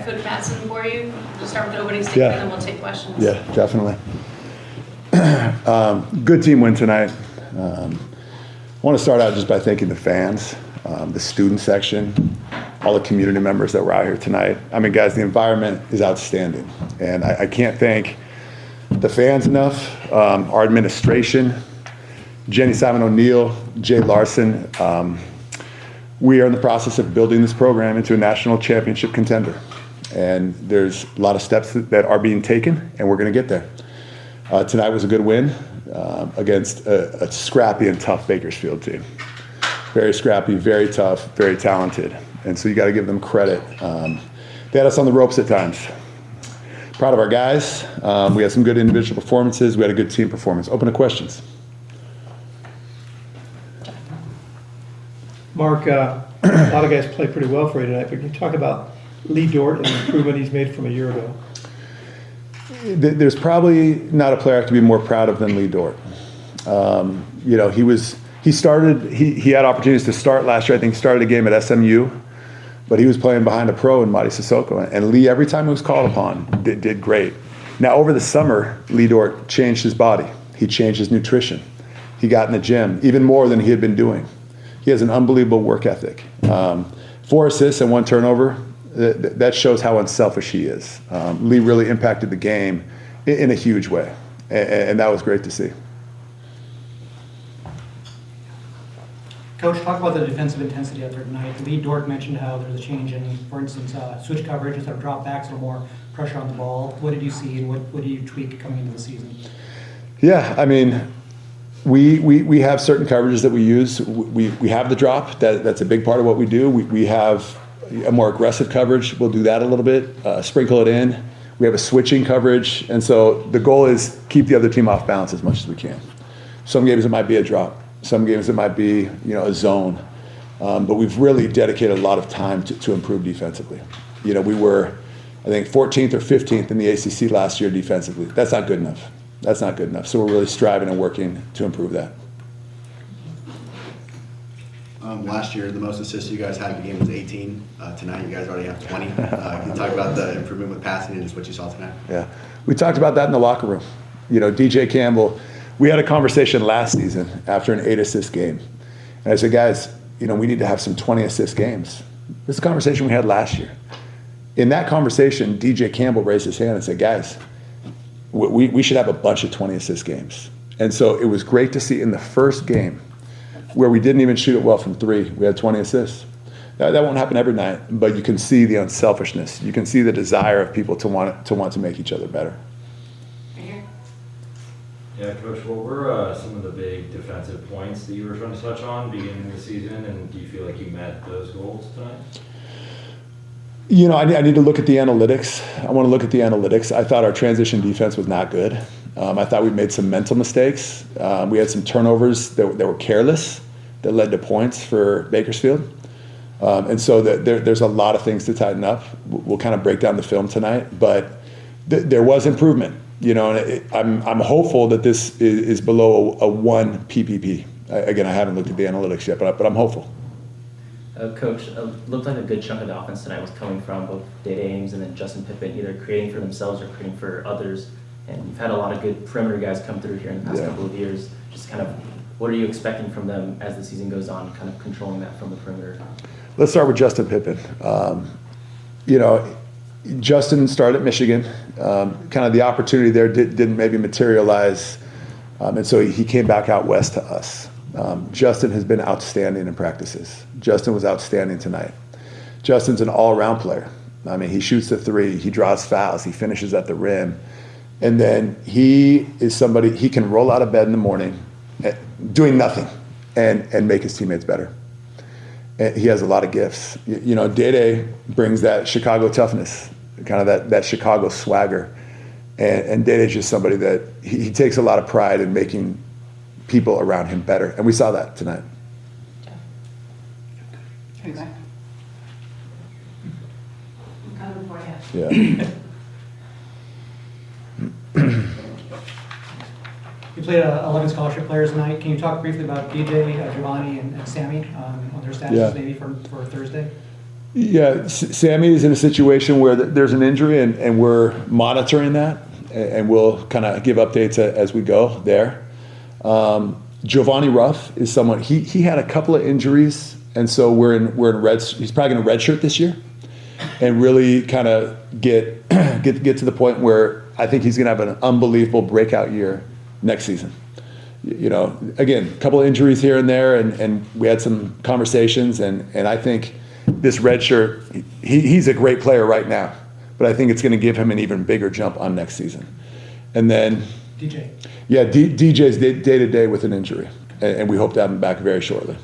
Coach Madsen for you. We'll start with the opening statement and then we'll take questions. Yeah, definitely. Good team win tonight. I want to start out just by thanking the fans, the student section, all the community members that were out here tonight. I mean, guys, the environment is outstanding. And I can't thank the fans enough, our administration, Jenny Simon O'Neill, Jay Larson. We are in the process of building this program into a national championship contender. And there's a lot of steps that are being taken, and we're going to get there. Tonight was a good win against a scrappy and tough Bakersfield team. Very scrappy, very tough, very talented. And so you got to give them credit. They had us on the ropes at times. Proud of our guys. We had some good individual performances. We had a good team performance. Open to questions. Mark, a lot of guys played pretty well for you tonight, but can you talk about Lee Dort and the improvement he's made from a year ago? There's probably not a player I could be more proud of than Lee Dort. You know, he had opportunities to start last year. I think he started a game at SMU, but he was playing behind a pro in Madi Sissoko. And Lee, every time he was called upon, did great. Now, over the summer, Lee Dort changed his body. He changed his nutrition. He got in the gym, even more than he had been doing. He has an unbelievable work ethic. 4 assists and 1 turnover, that shows how unselfish he is. Lee really impacted the game in a huge way, and that was great to see. Coach, talk about the defensive intensity out there tonight. Lee Dort mentioned how there's a change in, for instance, switch coverage instead of drop backs, a little more pressure on the ball. What did you see, and what do you tweak coming into the season? Yeah, I mean, we have certain coverages that we use. We have the drop. That's a big part of what we do. We have a more aggressive coverage. We'll do that a little bit, sprinkle it in. We have a switching coverage. And so the goal is keep the other team off balance as much as we can. Some games it might be a drop. Some games it might be, a zone. But we've really dedicated a lot of time to improve defensively. We were, I think, 14th or 15th in the ACC last year defensively. That's not good enough. That's not good enough. So we're really striving and working to improve that. Last year, the most assists you guys had in the game was 18. Tonight, you guys already have 20. Can you talk about the improvement with passing and just what you saw tonight? Yeah, we talked about that in the locker room. DJ Campbell, we had a conversation last season after an 8-assist game. And I said, guys, we need to have some 20-assist games. This is a conversation we had last year. In that conversation, DJ Campbell raised his hand and said, guys, we should have a bunch of 20-assist games. And so it was great to see in the first game where we didn't even shoot it well from 3, we had 20 assists. That won't happen every night, but you can see the unselfishness. You can see the desire of people to want to make each other better. Yeah, Coach, what were some of the big defensive points that you were trying to touch on beginning of the season, and do you feel like you met those goals tonight? I need to look at the analytics. I want to look at the analytics. I thought our transition defense was not good. I thought we made some mental mistakes. We had some turnovers that were careless that led to points for Bakersfield. And so there's a lot of things to tighten up. We'll kind of break down the film tonight, but there was improvement. And I'm hopeful that this is below a 1 PPP. Again, I haven't looked at the analytics yet, but I'm hopeful. Coach, looked like a good chunk of the offense tonight was coming from both Dade Ames and then Justin Pippin, either creating for themselves or creating for others. And you've had a lot of good perimeter guys come through here in the past couple of years. Just kind of, what are you expecting from them as the season goes on, kind of controlling that from the perimeter? Let's start with Justin Pippin. Justin started at Michigan. Kind of the opportunity there didn't maybe materialize. And so he came back out west to us. Justin has been outstanding in practices. Justin was outstanding tonight. Justin's an all-around player. I mean, he shoots the 3, he draws fouls, he finishes at the rim. And then he is somebody, he can roll out of bed in the morning doing nothing and make his teammates better. And he has a lot of gifts. Dede brings that Chicago toughness, kind of that Chicago swagger. And Dede's just somebody that he takes a lot of pride in making people around him better. And we saw that tonight. Yeah. You played 11 scholarship players tonight. Can you talk briefly about DJ, Giovanni, and Sammy, on their statuses maybe for Thursday? Yeah, Sammy is in a situation where there's an injury, and we're monitoring that, and we'll kind of give updates as we go there. Giovanni Ruff is someone, he had a couple of injuries, and so we're in he's probably going to redshirt this year, and really kind of get to the point where I think he's going to have an unbelievable breakout year next season. You know, again, a couple of injuries here and there, and we had some conversations, and I think this red shirt, he's a great player right now, but I think it's going to give him an even bigger jump on next season. And then DJ. yeah, DJ's day to day with an injury, and we hope to have him back very shortly.